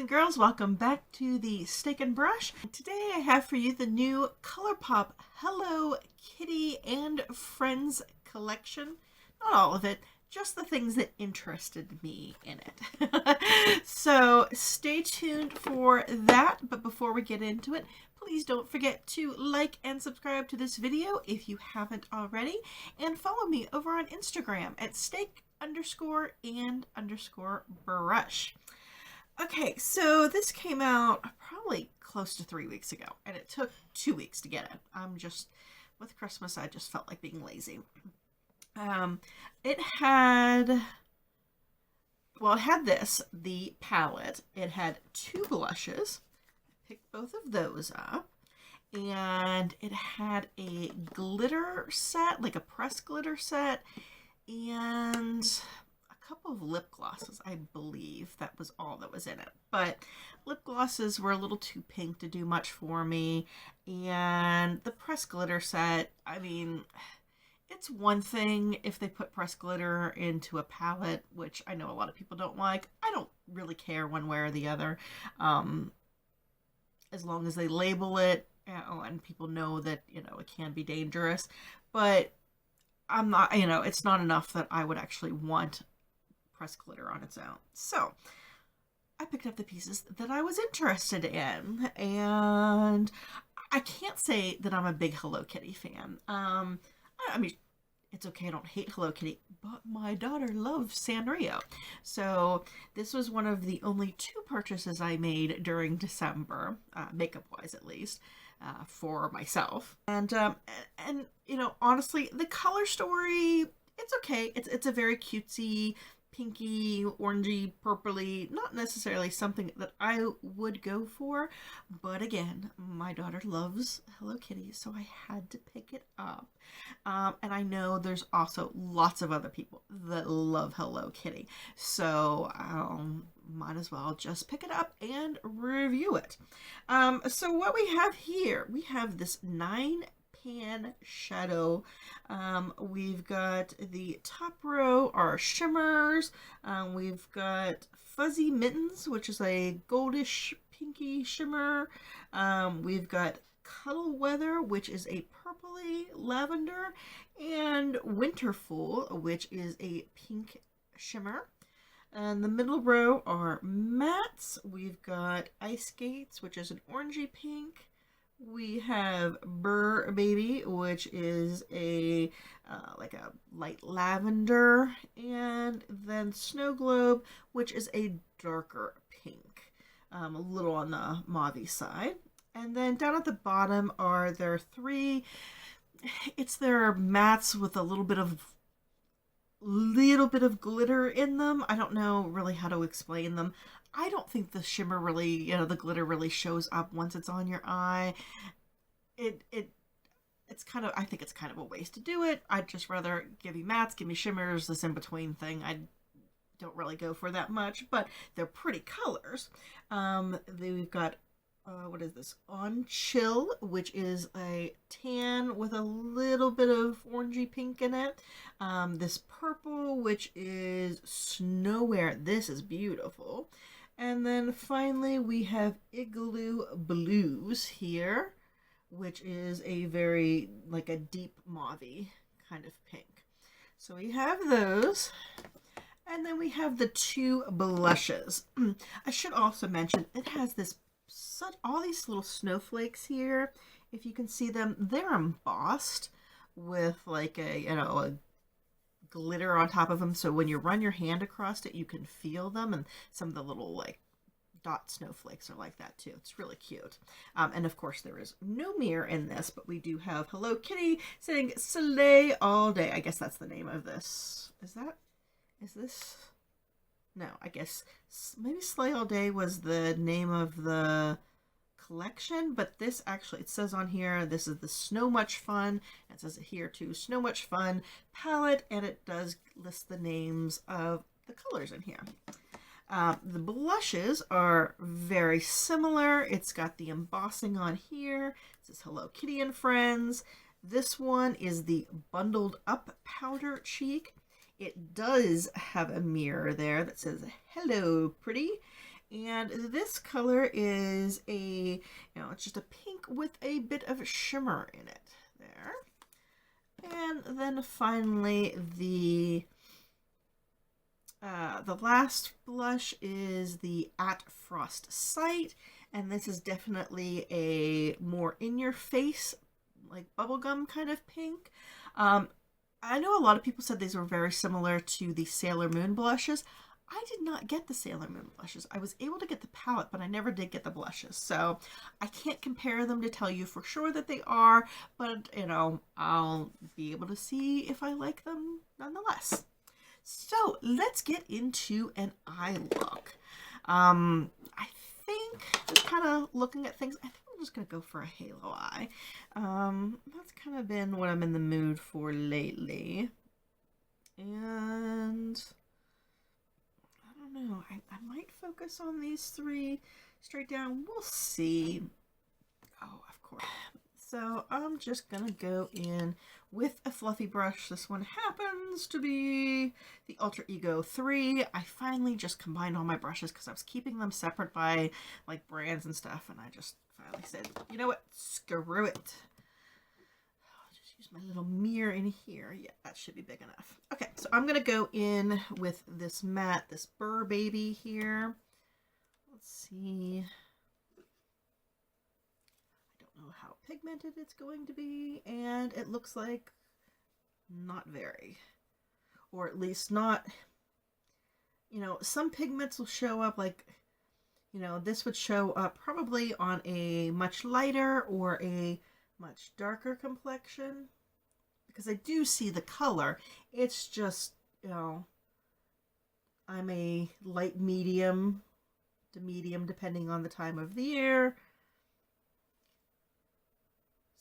girls, welcome back to the Steak and Brush. Today I have for you the new Colourpop Hello Kitty and Friends collection. Not all of it, just the things that interested me in it. So stay tuned for that, but before we get into it, please don't forget to like and subscribe to this video if you haven't already, and follow me over on Instagram at steak_and_brush. Okay, so this came out probably close to 3 weeks ago, and it took 2 weeks to get it. With Christmas, I just felt like being lazy. It had the palette. It had 2 blushes. I picked both of those up. And it had a glitter set, like a pressed glitter set, and couple of lip glosses. I believe that was all that was in it, but lip glosses were a little too pink to do much for me, and the pressed glitter set, I mean, it's one thing if they put pressed glitter into a palette, which I know a lot of people don't like. I don't really care one way or the other, as long as they label it, and people know that, it can be dangerous, but I'm not, it's not enough that I would actually want pressed glitter on its own. So I picked up the pieces that I was interested in, and I can't say that I'm a big Hello Kitty fan. I mean, it's okay, I don't hate Hello Kitty, but my daughter loves Sanrio. So this was one of the only 2 purchases I made during December, makeup-wise at least, for myself. And honestly, the color story, it's okay. It's a very cutesy, pinky, orangey, purpley, not necessarily something that I would go for, but again, my daughter loves Hello Kitty, so I had to pick it up. And I know there's also lots of other people that love Hello Kitty, so might as well just pick it up and review it. So what we have here, we have this 9-pan shadow. We've got the top row are shimmers. We've got Fuzzy Mittens, which is a goldish pinky shimmer. We've got Cuddle Weather, which is a purpley lavender, and Winterful, which is a pink shimmer. And the middle row are mattes. We've got Ice Skates, which is an orangey pink. We have Burr Baby, which is a like a light lavender, and then Snow Globe, which is a darker pink, a little on the mauve side. And then down at the bottom are their 3. It's their mattes with a little bit of glitter in them. I don't know really how to explain them. I don't think the shimmer really, the glitter really shows up once it's on your eye. It's kind of, I think it's kind of a waste to do it. I'd just rather give me mattes, give me shimmers, this in-between thing. I don't really go for that much, but they're pretty colors. We've got, what is this? On Chill, which is a tan with a little bit of orangey pink in it. This purple, which is Snowwear. This is beautiful. And then finally we have Igloo Blues here, which is a very, like a deep mauve kind of pink. So we have those. And then we have the 2 blushes. I should also mention, it has all these little snowflakes here. If you can see them, they're embossed with like a glitter on top of them, so when you run your hand across it, you can feel them, and some of the little like dot snowflakes are like that too. It's really cute. And of course there is no mirror in this, but we do have Hello Kitty saying Sleigh all day. I guess that's the name of this. Is this? No, I guess maybe Sleigh all day was the name of the collection, but this actually, it says on here, this is the Snow Much Fun. It says it here too, Snow Much Fun palette, and it does list the names of the colors in here. The blushes are very similar. It's got the embossing on here. It says Hello Kitty and Friends. This one is the Bundled Up Powder Cheek. It does have a mirror there that says Hello Pretty. And this color is it's just a pink with a bit of shimmer in it there. And then finally the last blush is the At Frost Sight, and this is definitely a more in-your-face, like bubblegum kind of pink. I know a lot of people said these were very similar to the Sailor Moon blushes. I did not get the Sailor Moon blushes. I was able to get the palette, but I never did get the blushes. So I can't compare them to tell you for sure that they are, but I'll be able to see if I like them nonetheless. So let's get into an eye look. I think, just kind of looking at things, I think I'm just going to go for a halo eye. That's kind of been what I'm in the mood for lately. And I don't know, I might focus on these three straight down. We'll see. Oh, of course. So I'm just going to go in with a fluffy brush. This one happens to be the Ultra Ego 3. I finally just combined all my brushes because I was keeping them separate by like brands and stuff. And I just finally said, you know what? Screw it. I'll just use my little mirror in here. Yeah, that should be big enough. Okay, so I'm going to go in with this matte, this Burr Baby here. Let's see. How pigmented it's going to be, and it looks like not very, or at least not, some pigments will show up like, this would show up probably on a much lighter or a much darker complexion, because I do see the color. It's just, I'm a light medium to medium depending on the time of the year.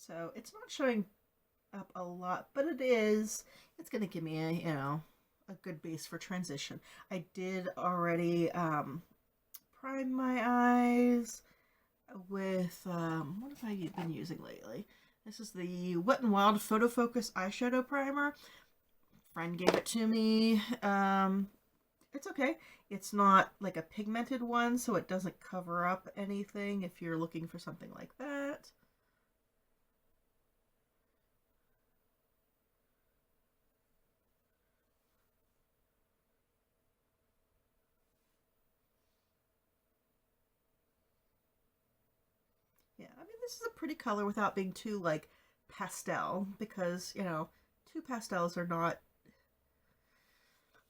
So it's not showing up a lot, but it's going to give me a good base for transition. I did already prime my eyes with, what have I been using lately? This is the Wet n Wild Photo Focus Eyeshadow Primer. Friend gave it to me. It's okay. It's not like a pigmented one, so it doesn't cover up anything if you're looking for something like that. Yeah, I mean, this is a pretty color without being too, like, pastel, because, too pastels are not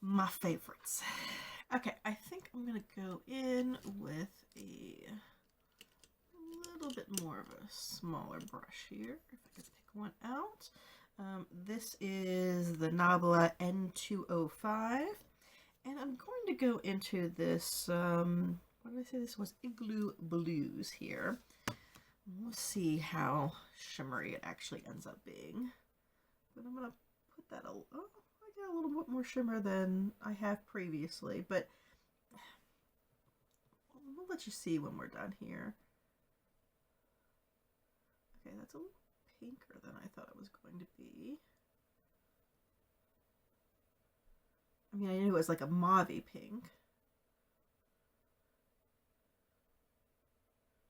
my favorites. Okay, I think I'm going to go in with a little bit more of a smaller brush here, if I could pick one out. This is the Nabla N205, and I'm going to go into this, what did I say this was? Igloo Blues here. We'll see how shimmery it actually ends up being. But I'm going to put that, I got a little bit more shimmer than I have previously, but we'll let you see when we're done here. Okay, that's a little pinker than I thought it was going to be. I mean, I knew it was like a mauvey pink.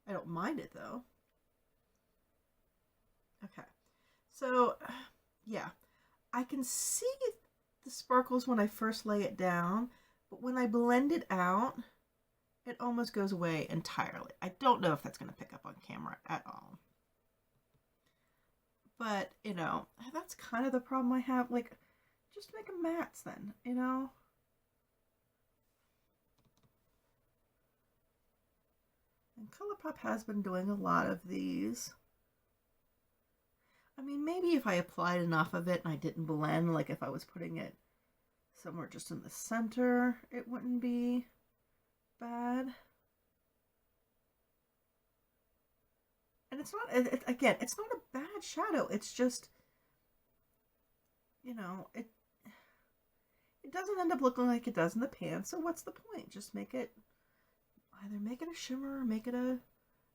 I don't mind it though. Okay, so yeah, I can see the sparkles when I first lay it down, but when I blend it out, it almost goes away entirely. I don't know if that's going to pick up on camera at all. But, that's kind of the problem I have. Like, just make them mattes then, And Colourpop has been doing a lot of these. I mean, maybe if I applied enough of it and I didn't blend, like if I was putting it somewhere just in the center, it wouldn't be bad. And it's not, again, it's not a bad shadow. It's just, it doesn't end up looking like it does in the pan. So what's the point? Just either make it a shimmer or make it a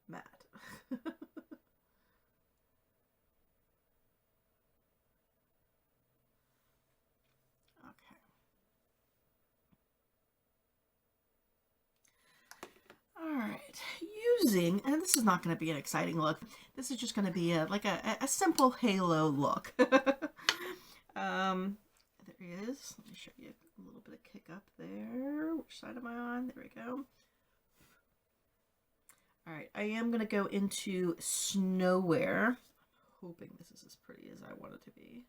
matte. right, using, and this is not going to be an exciting look. This is just going to be like a simple halo look. There is. Let me show you a little bit of kick up there. Which side am I on? There we go. All right, I am going to go into Snowwear. I'm hoping this is as pretty as I want it to be.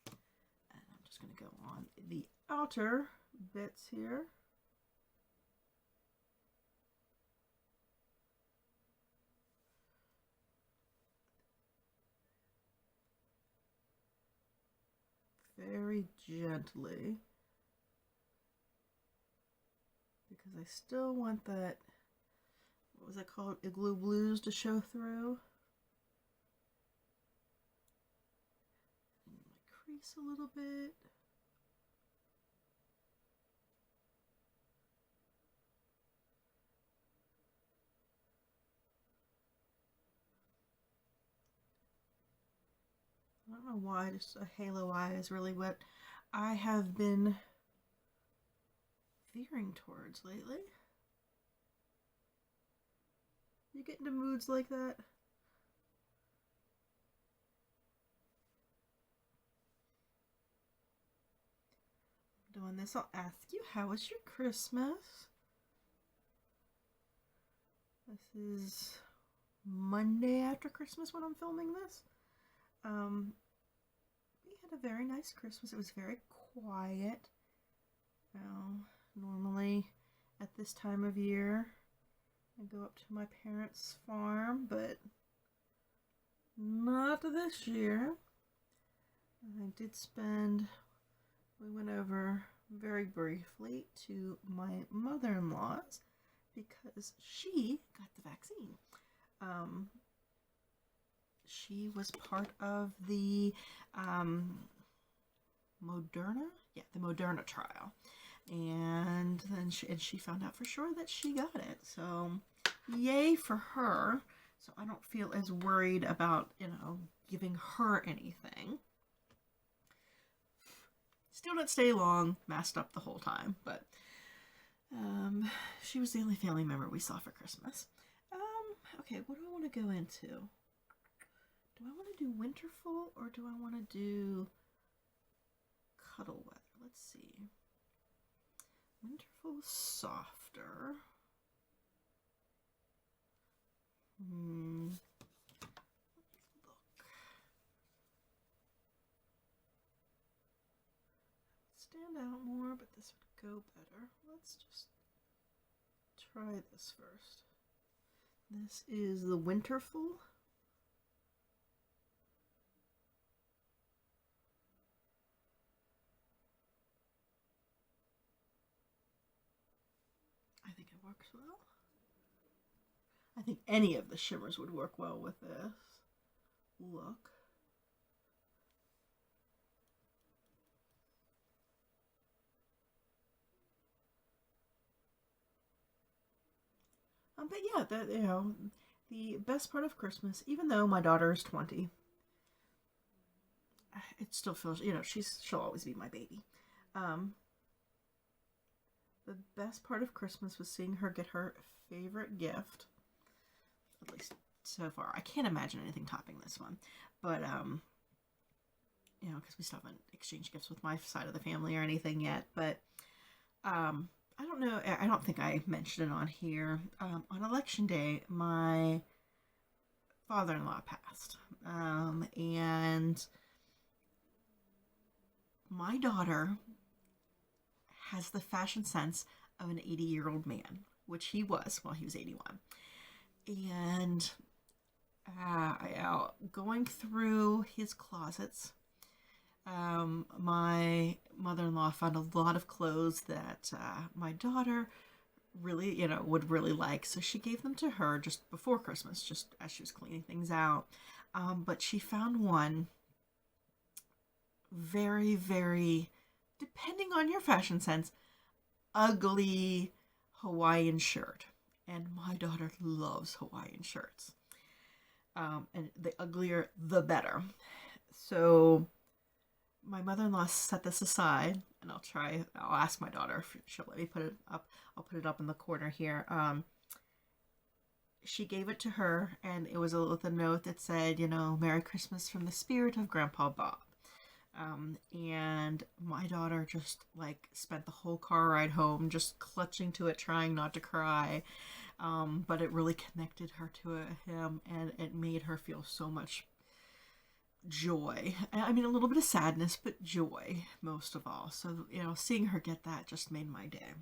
And I'm just going to go on the outer bits here. Very gently, because I still want that, what was that called, Igloo Blues to show through. And my crease a little bit. I don't know why, just a halo eye is really what I have been veering towards lately. You get into moods like that? Doing this, I'll ask you, how was your Christmas? This is Monday after Christmas when I'm filming this. We had a very nice Christmas. It was very quiet. Normally at this time of year I go up to my parents' farm, but not this year. I did spend, we went over very briefly to my mother-in-law's because she got the vaccine. She was part of the Moderna? Yeah, the Moderna trial. And then she found out for sure that she got it. So, yay for her. So I don't feel as worried about, giving her anything. Still didn't stay long, masked up the whole time, but she was the only family member we saw for Christmas. Okay, what do I want to go into? Do I want to do Winterful or do I want to do Cuddle Weather? Let's see. Winterful softer. Look. Stand out more, but this would go better. Let's just try this first. This is the Winterful. I think it works well. I think any of the shimmers would work well with this look. But yeah, the best part of Christmas, even though my daughter is 20, it still feels, she'll always be my baby. The best part of Christmas was seeing her get her favorite gift, at least so far. I can't imagine anything topping this one, but because we still haven't exchanged gifts with my side of the family or anything yet. But I don't know. I don't think I mentioned it on here. On Election Day, my father-in-law passed, and my daughter has the fashion sense of an 80-year-old man, which he was while he was 81. And going through his closets, my mother-in-law found a lot of clothes that my daughter really, would really like. So she gave them to her just before Christmas, just as she was cleaning things out. But she found one very, very, depending on your fashion sense, ugly Hawaiian shirt. And my daughter loves Hawaiian shirts. And the uglier, the better. So my mother-in-law set this aside and I'll ask my daughter if she'll let me put it up. I'll put it up in the corner here. She gave it to her, and it was with a note that said, you know, Merry Christmas from the spirit of Grandpa Bob. And my daughter just like spent the whole car ride home just clutching to it, trying not to cry. But it really connected her to him, and it made her feel so much joy. I mean, a little bit of sadness, but joy most of all. So, you know, seeing her get that just made my day.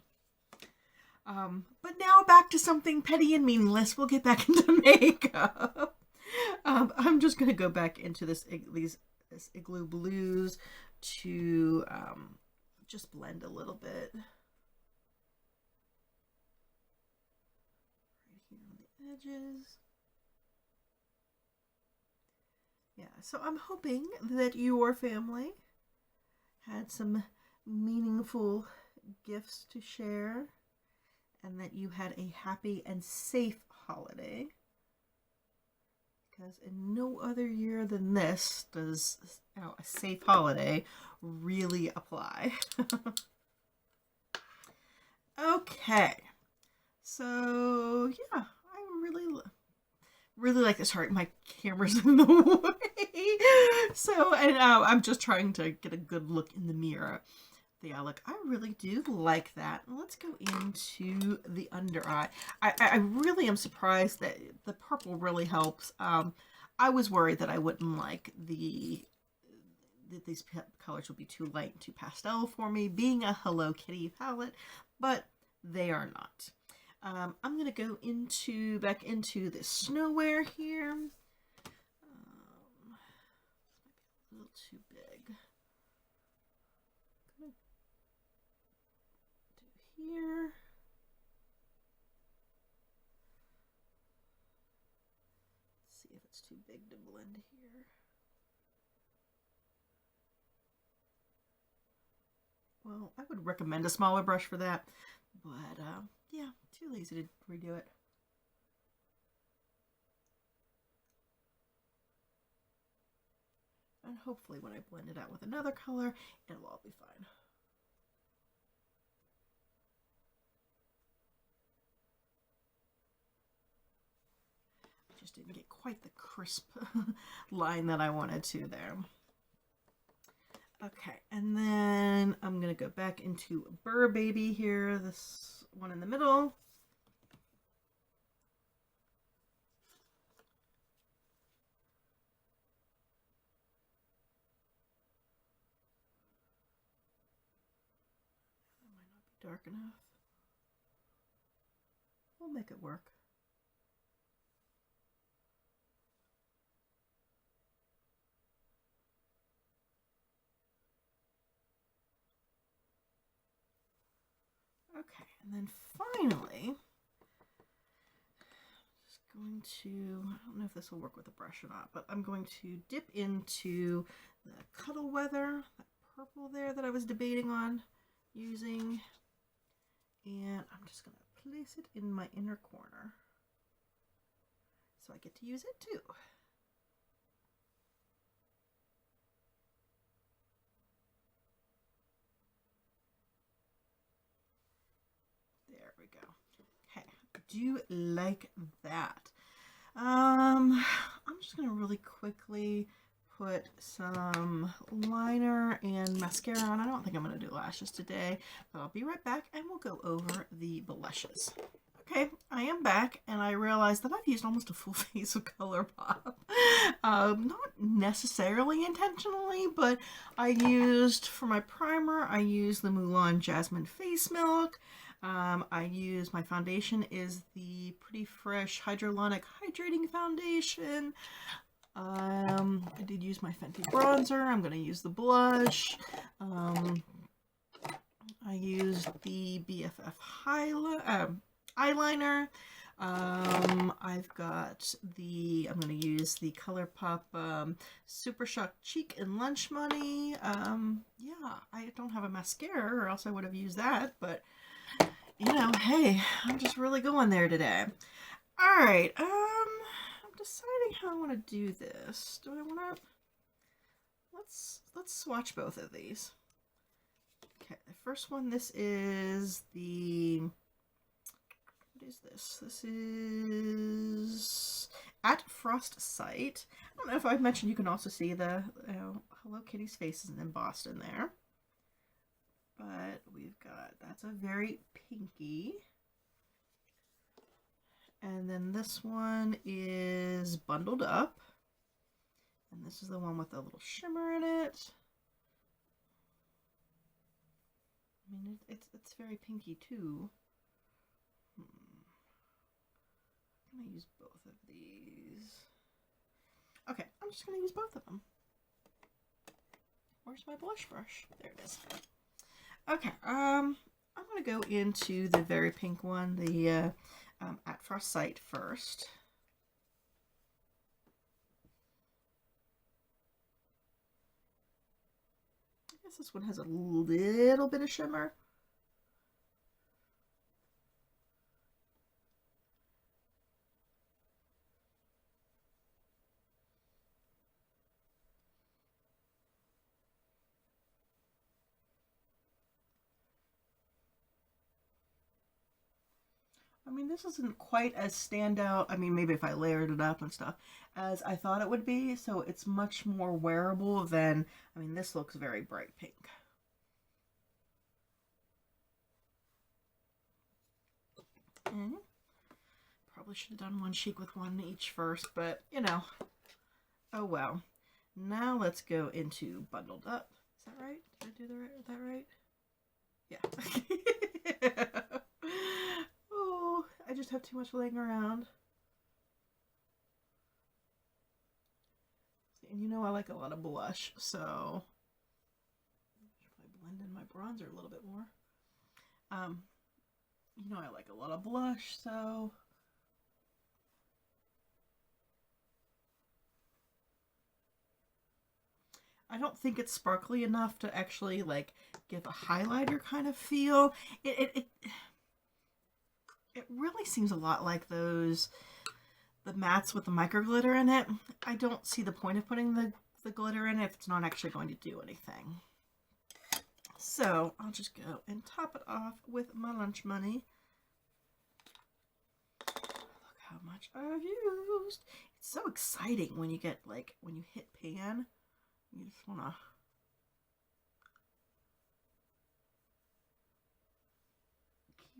But now back to something petty and meaningless. We'll get back into makeup. I'm just going to go back into this Igloo Blues to just blend a little bit. Right here on the edges. Yeah, so I'm hoping that your family had some meaningful gifts to share, and that you had a happy and safe holiday, because in no other year than this does, you know, a safe holiday really apply. Okay, so yeah, I really like this heart. My camera's in the way, so, and I'm just trying to get a good look in the mirror. The eye look, I really do like that. Let's go into the under eye. I really am surprised that the purple really helps. I was worried that I wouldn't like that these colors would be too light and too pastel for me, being a Hello Kitty palette, but they are not. I'm gonna go back into this Snowwear here. A little too big. Here. Let's see if it's too big to blend here. Well, I would recommend a smaller brush for that, but yeah, too lazy to redo it. And hopefully when I blend it out with another color, it'll all be fine. Just didn't get quite the crisp line that I wanted to there. Okay, and then I'm gonna go back into Burr Baby here, this one in the middle. That might not be dark enough. We'll make it work. Okay, and then finally, just going to, I don't know if this will work with a brush or not, but I'm going to dip into the Cuddle Weather, that purple there that I was debating on using, and I'm just going to place it in my inner corner so I get to use it too. There we go. Okay, do like that. I'm just gonna really quickly put some liner and mascara on. I don't think I'm gonna do lashes today, but I'll be right back and we'll go over the blushes. Okay, I am back, and I realized that I've used almost a full face of Colourpop. Not necessarily intentionally, but I used, for my primer, I used the Mulan Jasmine Face Milk. My foundation is the Pretty Fresh Hydrolonic Hydrating Foundation. I did use my Fenty bronzer. I'm going to use the blush. I used the BFF eyeliner. I've got I'm going to use the Colourpop Super Shock Cheek and Lunch Money. Yeah, I don't have a mascara, or else I would have used that, but you know, hey, I'm just really going there today. All right, I'm deciding how I want to do this. Do I want to, let's swatch both of these. Okay, first one, this is the, what is this? This is at Frost Sight. I don't know if I've mentioned you can also see the Hello Kitty's faces embossed in there. But we've got, that's a very pinky. And then this one is Bundled Up. And this is the one with the little shimmer in it. I mean, it's very pinky too. I'm going to use both of these. Okay, I'm just going to use both of them. Where's my blush brush? There it is. Okay, I'm going to go into the very pink one, the At Frost Sight first. I guess this one has a little bit of shimmer. I mean, this isn't quite as standout, I mean, maybe if I layered it up and stuff, as I thought it would be, so it's much more wearable than, I mean, this looks very bright pink. Probably should have done one cheek with one each first, but, you know, oh well. Now let's go into Bundled Up. Is that right? Did I do that right? Yeah. Oh, I just have too much laying around. And you know I like a lot of blush, so I should probably blend in my bronzer a little bit more. You know I like a lot of blush, so I don't think it's sparkly enough to actually like give a highlighter kind of feel. It really seems a lot like those, the mattes with the micro glitter in it. I don't see the point of putting the glitter in it if it's not actually going to do anything. So I'll just go and top it off with my lunch money. Look how much I've used. It's so exciting when you get like, when you hit pan, you just want to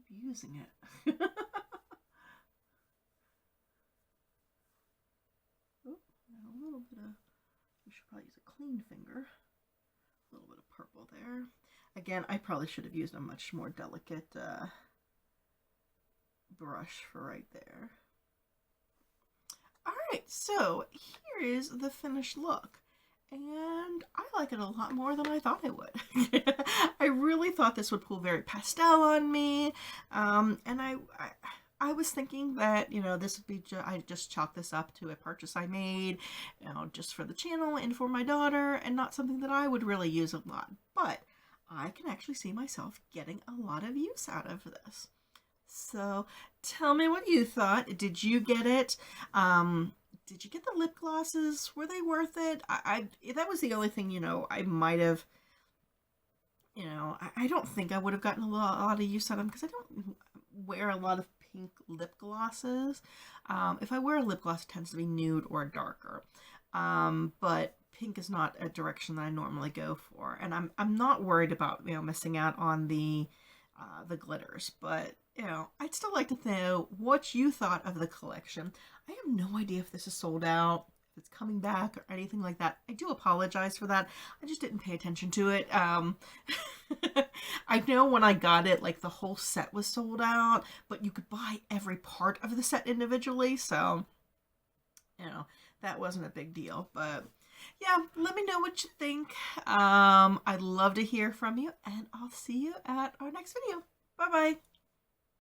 keep using it. Oh, a little bit of, we should probably use a clean finger. A little bit of purple there. Again, I probably should have used a much more delicate brush for right there. Alright, so here is the finished look. And I like it a lot more than I thought it would. I really thought this would pull very pastel on me. And I was thinking that, you know, this would be, I just chalk this up to a purchase I made, you know, just for the channel and for my daughter, and not something that I would really use a lot. But I can actually see myself getting a lot of use out of this. So tell me what you thought. Did you get it? Did you get the lip glosses? Were they worth it? That was the only thing, you know, I might have, you know, I don't think I would have gotten a lot of use out of them because I don't wear a lot of pink lip glosses. If I wear a lip gloss, it tends to be nude or darker. But pink is not a direction that I normally go for, and I'm not worried about, you know, missing out on the glitters, but you know, I'd still like to know what you thought of the collection. I have no idea if this is sold out, if it's coming back or anything like that. I do apologize for that. I just didn't pay attention to it. I know when I got it, like the whole set was sold out, but you could buy every part of the set individually, so you know, that wasn't a big deal. But yeah, let me know what you think. I'd love to hear from you, and I'll see you at our next video. Bye bye.